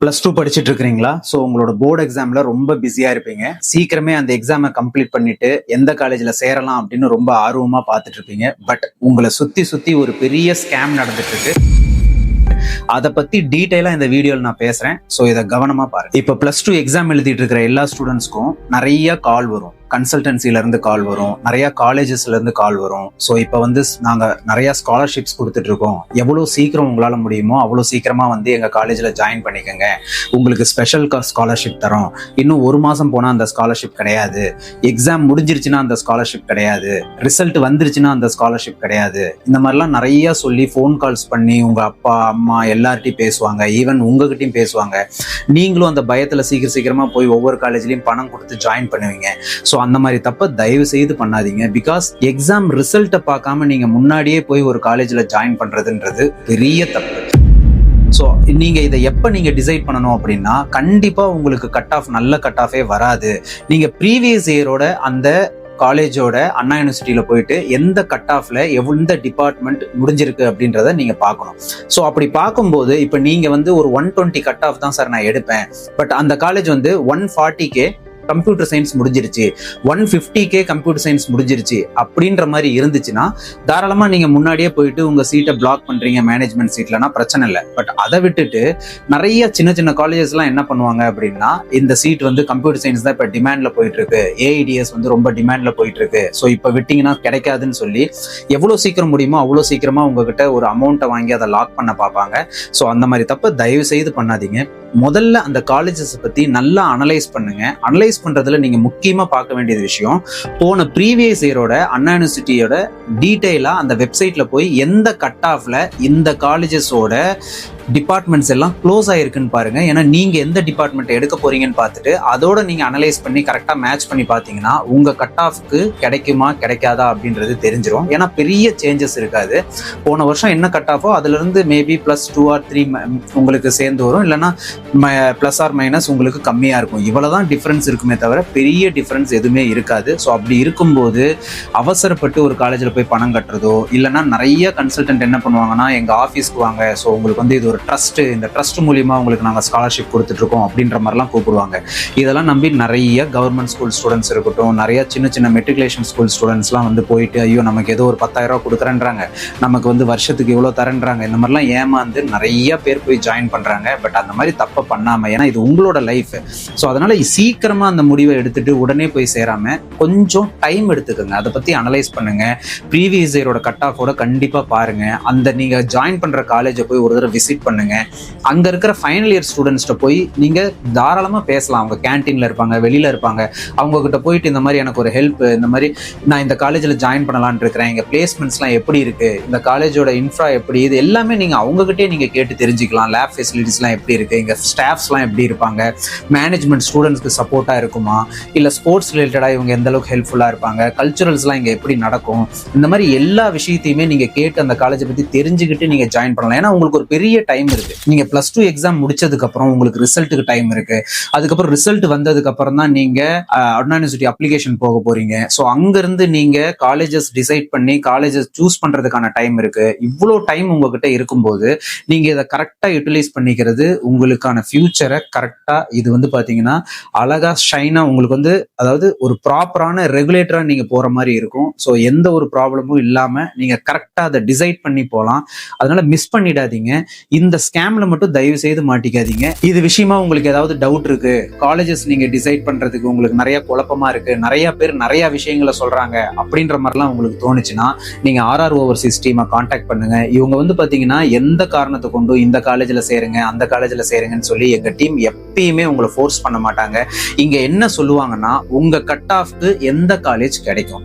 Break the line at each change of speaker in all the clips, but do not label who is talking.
+2 படிச்சுட்டு இருக்கிறீங்களா? ஸோ உங்களோட போர்டு எக்ஸாம்ல ரொம்ப பிஸியா இருப்பீங்க. சீக்கிரமே அந்த எக்ஸாமை கம்ப்ளீட் பண்ணிட்டு எந்த காலேஜ்ல சேரலாம் அப்படின்னு ரொம்ப ஆர்வமா பார்த்துட்டு இருப்பீங்க. பட் உங்களை சுத்தி சுத்தி ஒரு பெரிய ஸ்கேம் நடந்துட்டு இருக்கு. அதை பத்தி டீட்டெயிலா இந்த வீடியோல நான் பேசுறேன். ஸோ இதை கவனமா பாருங்க. இப்போ +2 எக்ஸாம் எழுதிட்டு இருக்கிற எல்லா ஸ்டூடெண்ட்ஸ்க்கும் நிறைய கால் வரும். கன்சல்டன்சில இருந்து கால் வரும், நிறைய காலேஜஸ்ல இருந்து கால் வரும். ஸோ இப்போ நாங்க நிறைய ஸ்காலர்ஷிப்ஸ் கொடுத்துட்டு இருக்கோம். எவ்வளவு சீக்கிரம் உங்களால முடியுமோ அவ்வளவு சீக்கிரமா எங்க காலேஜ்ல ஜாயின் பண்ணிக்கோங்க. உங்களுக்கு ஸ்பெஷல் ஸ்காலர்ஷிப் தரோம். இன்னும் 1 மாசம் போனா அந்த ஸ்காலர்ஷிப் கிடையாது. எக்ஸாம் முடிஞ்சிருச்சுன்னா அந்த ஸ்காலர்ஷிப் கிடையாது. ரிசல்ட் வந்துருச்சுன்னா அந்த ஸ்காலர்ஷிப் கிடையாது. இந்த மாதிரிலாம் நிறைய சொல்லி ஃபோன் கால்ஸ் பண்ணி உங்க அப்பா அம்மா எல்லார்ட்டையும் பேசுவாங்க. ஈவன் உங்ககிட்டயும் பேசுவாங்க. நீங்களும் அந்த பயத்துல சீக்கிரமா போய் ஒவ்வொரு காலேஜ்லயும் பணம் கொடுத்து ஜாயின் பண்ணுவீங்க. ஸோ அந்த மாதிரி தப்ப தயவு செய்து பண்ணாதீங்க. பிகாஸ் எக்ஸாம் ரிசல்ட்டை பார்க்காம நீங்க முன்னாடியே போய் ஒரு காலேஜ்ல ஜாயின் பண்றதுன்றது பெரிய தப்பு. ஸோ நீங்க இதை எப்ப நீங்க டிசைட் பண்ணணும் அப்படின்னா, கண்டிப்பா உங்களுக்கு கட் ஆஃப் நல்ல கட் ஆஃபே வராது. நீங்க ப்ரீவியஸ் இயரோட அந்த காலேஜோட அண்ணா யூனிவர்சிட்டியில போயிட்டு எந்த கட் ஆஃப்ல எந்த டிபார்ட்மெண்ட் முடிஞ்சிருக்கு அப்படின்றத நீங்க பார்க்கணும். ஸோ அப்படி பார்க்கும்போது இப்ப நீங்க ஒரு 120 கட் ஆஃப் தான் சார் நான் எடுப்பேன், பட் அந்த காலேஜ் 140K கம்ப்யூட்டர் சயின்ஸ் முடிஞ்சிருச்சு, 150K கம்ப்யூட்டர் சயின்ஸ் முடிஞ்சிருச்சு அப்படின்ற மாதிரி இருந்துச்சுன்னா தாராளமா நீங்க முன்னாடியே போயிட்டு உங்க சீட்டை பிளாக் பண்றீங்க மேனேஜ்மெண்ட் சீட்லனா பிரச்சனை இல்லை. பட் அதை விட்டுட்டு நிறைய சின்ன காலேஜஸ் எல்லாம் என்ன பண்ணுவாங்க அப்படின்னா, இந்த சீட் கம்ப்யூட்டர் சயின்ஸ் தான் இப்ப டிமாண்ட்ல போயிட்டு இருக்கு, ஏஐடிஎஸ் ரொம்ப டிமாண்ட்ல போயிட்டு இருக்கு, ஸோ இப்ப விட்டீங்கன்னா கிடைக்காதுன்னு சொல்லி எவ்வளவு சீக்கிரம் முடியுமோ அவ்வளவு சீக்கிரமா உங்ககிட்ட ஒரு அமௌண்ட்டை வாங்கி அதை லாக் பண்ண பார்ப்பாங்க. ஸோ அந்த மாதிரி தப்ப தயவு செய்து பண்ணாதீங்க. முதல்ல அந்த காலேஜஸ் பத்தி நல்லா அனலைஸ் பண்ணுங்க. அனலைஸ் பண்றதுல நீங்க முக்கியமா பார்க்க வேண்டியது விஷயம், போன ப்ரீவியஸ் இயரோட அண்ணா யூனிவர்சிட்டியோட டீடைலா அந்த வெப்சைட்ல போய் எந்த கட் ஆஃப்ல இந்த காலேஜஸோட டிபார்ட்மெண்ட்ஸ் எல்லாம் க்ளோஸ் ஆயிருக்குன்னு பாருங்க. ஏன்னா நீங்க எந்த டிபார்ட்மெண்ட் எடுக்க போறீங்கன்னு பார்த்துட்டு அதோட நீங்க அனலைஸ் பண்ணி கரெக்டா மேட்ச் பண்ணி பார்த்தீங்கன்னா உங்க கட் ஆஃப்க்கு கிடைக்குமா கிடைக்காதா அப்படின்றது தெரிஞ்சிடும். ஏன்னா பெரிய சேஞ்சஸ் இருக்காது. போன வருஷம் என்ன கட் ஆஃபோ அதுல இருந்து மேபி +2 or 3 உங்களுக்கு சேர்ந்து வரும், இல்லைன்னா +or- உங்களுக்கு கம்மியா இருக்கும். இவ்வளவுதான் டிஃபரன்ஸ் இருக்குமே தவிர பெரிய டிஃபரன்ஸ் எதுவுமே இருக்காது. ஸோ அப்படி இருக்கும்போது அவசரப்பட்டு ஒரு காலேஜில் போய் பணம் கட்டுறதோ, இல்லைன்னா நிறைய கன்சல்டன்ட் என்ன பண்ணுவாங்கன்னா, எங்க ஆஃபீஸ்க்கு வாங்க, ஸோ உங்களுக்கு இது ஒரு ட்ரஸ்ட், இந்த ட்ரஸ்ட் மூலியமா உங்களுக்கு நாங்கள் ஸ்காலர்ஷிப் கொடுத்துட்டு இருக்கோம் அப்படின்ற மாதிரிலாம் கூப்பிடுவாங்க. இதெல்லாம் நம்பி நிறைய கவர்மெண்ட் ஸ்கூல் ஸ்டூடெண்ட்ஸ் இருக்கட்டும், நிறைய சின்ன மெட்ரிகுலேஷன் ஸ்கூல் ஸ்டூடெண்ட்ஸ்லாம் போயிட்டு ஐயோ நமக்கு ஏதோ ஒரு 10,000 ரூபா கொடுக்குறேன்றாங்க, நமக்கு வருஷத்துக்கு இவ்வளோ தரேன்றாங்க, இந்த மாதிரிலாம் ஏமாந்து நிறைய பேர் போய் ஜாயின் பண்றாங்க. பட் அந்த மாதிரி தப்ப பண்ணாம, ஏன்னா இது உங்களோட லைஃப். ஸோ அதனால சீக்கிரமா அந்த முடிவை எடுத்துட்டு உடனே போய் சேராம கொஞ்சம் டைம் எடுத்துக்கோங்க. அதை பத்தி அனலைஸ் பண்ணுங்க. ப்ரீவியஸ் இயரோட கட் ஆஃபோட கண்டிப்பா பாருங்க. அந்த நீங்க ஜாயின் பண்ற காலேஜை போய் ஒரு தடவை விசிட் பண்ணுங்க. அங்க இருக்கிற ஃபைனல் இயர் ஸ்டூடெண்ட்ஸ்ட போய் நீங்க தாராளமா பேசலாம். அவங்க கேன்டீன்ல இருப்பாங்க, வெளியில இருப்பாங்க. அவங்க கிட்ட போயிட்டு இந்த மாதிரி எனக்கு ஒரு ஹெல்ப், இந்த மாதிரி நான் இந்த காலேஜ்ல ஜாயின் பண்ணலாம்னு இருக்கிறேன், இங்க பிளேஸ்மெண்ட்ஸ்லாம் எப்படி இருக்கு, இந்த காலேஜோட இன்ஃப்ரா எப்படி, இது எல்லாமே நீங்க அவங்ககிட்டே நீங்க கேட்டு தெரிஞ்சுக்கலாம். லேப் ஃபெசிலிட்டிஸ்லாம் எப்படி இருக்கு, இங்க ஸ்டாஃப்ஸ்லாம் எப்படி இருப்பாங்க, மேனேஜ்மெண்ட் ஸ்டூடெண்ட்ஸ்க்கு சப்போர்ட்டா இருக்குமா, இல்ல ஸ்போர்ட்ஸ் ரிலேட்டடா இவங்க எந்த அளவுக்கு ஹெல்ப்ஃபுல்லா இருப்பாங்க, கல்ச்சுரல்ஸ்லாம் இங்க எப்படி நடக்கும், இந்த மாதிரி எல்லா விஷயத்தையுமே நீங்க கேட்டு அந்த காலேஜை பத்தி தெரிஞ்சுக்கிட்டு நீங்க ஜாயின் பண்ணலாம். ஏன்னா உங்களுக்கு ஒரு பெரிய டைம் இருக்கு. நீங்க +2 எக்ஸாம் முடிச்சதுக்கு அப்புறம் உங்களுக்கு ரிசல்ட்டுக்கு டைம் இருக்கு. அதுக்கப்புறம் ரிசல்ட் வந்ததுக்கு அப்புறம் தான் நீங்க அண்ணா யூனிவர்சிட்டி அப்ளிகேஷன் போக போறீங்க. ஸோ அங்க இருந்து நீங்க காலேஜஸ் டிசைட் பண்ணி காலேஜஸ் சூஸ் பண்றதுக்கான டைம் இருக்கு. இவ்வளோ டைம் உங்ககிட்ட இருக்கும்போது நீங்க இதை கரெக்டா யூட்டிலைஸ் பண்ணிக்கிறது உங்களுக்கான ஃபியூச்சரை கரெக்டா இது பாத்தீங்கன்னா அழகா ஷைனா உங்களுக்கு அதாவது ஒரு ப்ராப்பரான ரெகுலேட்டரா நீங்க போற மாதிரி இருக்கும். ஸோ எந்த ஒரு ப்ராப்ளமும் இல்லாம நீங்க கரெக்டா அதை டிசைட் பண்ணி போகலாம். அதனால மிஸ் பண்ணிடாதீங்க. இந்த ஸ்கேம்ல மட்டும் தயவு செய்து மாட்டிக்காதீங்க. இது விஷயமா உங்களுக்கு ஏதாவது டவுட் இருக்கு, காலேஜஸ் நீங்க டிசைட் பண்றதுக்கு உங்களுக்கு நிறைய குழப்பமா இருக்கு, நிறைய பேர் நிறைய விஷயங்களை சொல்றாங்க அப்படின்ற மாதிரிலாம் உங்களுக்கு தோணுச்சுன்னா நீங்க RR ஓவர்சீஸ் டீமை கான்டாக்ட் பண்ணுங்க. இவங்க பாத்தீங்கன்னா எந்த காரணத்தை கொண்டும் இந்த காலேஜ்ல சேருங்க அந்த காலேஜ்ல சேருங்கன்னு சொல்லி எங்க டீம் எப்பயுமே உங்களை ஃபோர்ஸ் பண்ண மாட்டாங்க. இங்க என்ன சொல்லுவாங்கன்னா, உங்க கட் ஆஃப்க்கு எந்த காலேஜ் கிடைக்கும்,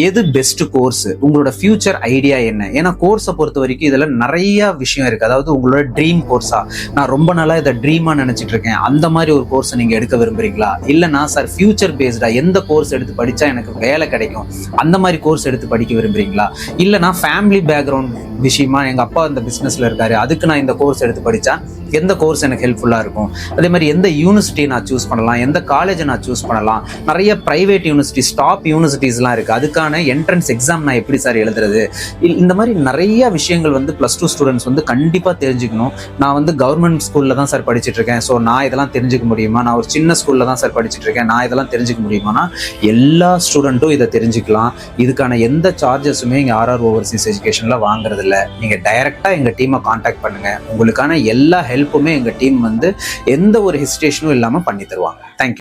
எது பெஸ்ட் கோர்ஸ், உங்களோட ஃபியூச்சர் ஐடியா என்ன. ஏன்னா கோர்ஸை பொறுத்த வரைக்கும் இதுல நிறைய விஷயம் இருக்கு. அதாவது உங்களோட ட்ரீம் கோர்ஸா, நான் ரொம்ப நாளா இதை ட்ரீமா நினைச்சிட்டு இருக்கேன், அந்த மாதிரி ஒரு கோர்ஸ் நீங்க எடுக்க விரும்புறீங்களா, இல்லைன்னா சார் ஃபியூச்சர் பேஸ்டா எந்த கோர்ஸ் எடுத்து படிச்சா எனக்கு வேலை கிடைக்கும் அந்த மாதிரி கோர்ஸ் எடுத்து படிக்க விரும்புறீங்களா, இல்லைன்னா ஃபேமிலி பேக்ரவுண்ட் விஷயமா எங்க அப்பா இந்த பிசினஸ்ல இருக்காரு அதுக்கு நான் இந்த கோர்ஸ் எடுத்து படிச்சா எந்த கோர்ஸ் எனக்கு ஹெல்ப்ஃபுல்லாக இருக்கும், அதே மாதிரி எந்த யூனிவர்சிட்டி நான் சூஸ் பண்ணலாம், எந்த காலேஜை நான் சூஸ் பண்ணலாம், நிறைய ப்ரைவேட் யூனிவர்சிட்டிஸ், டாப் யூனிவர்சிட்டிஸ்லாம் இருக்குது, அதுக்கான என்ட்ரன்ஸ் எக்ஸாம் நான் எப்படி சார் எழுதுறது, இந்த மாதிரி நிறைய விஷயங்கள் வந்து +2 ஸ்டூடெண்ட்ஸ் வந்து கண்டிப்பாக தெரிஞ்சுக்கணும். நான் வந்து கவர்மெண்ட் ஸ்கூலில் தான் சார் படிச்சுட்டு இருக்கேன், ஸோ நான் இதெல்லாம் தெரிஞ்சுக்க முடியுமா, நான் ஒரு சின்ன ஸ்கூலில் தான் சார் படிச்சுட்டு இருக்கேன், நான் இதெல்லாம் தெரிஞ்சுக்க முடியுமானா எல்லா ஸ்டூடெண்ட்டும் இதை தெரிஞ்சுக்கலாம். இதுக்கான எந்த சார்ஜஸுமே இங்கே ஆர்ஆர் ஓவர்சீஸ் எஜுகேஷனில் வாங்குறது இல்லை. நீங்கள் டைரெக்டாக எங்கள் டீமை காண்டாக்ட் பண்ணுங்கள். உங்களுக்கான எல்லா ஹெல்ப்புமே எங்கள் டீம் வந்து எந்த ஒரு ஹெசிடேஷனும் இல்லாமல் பண்ணி தருவாங்க. தேங்க்யூ.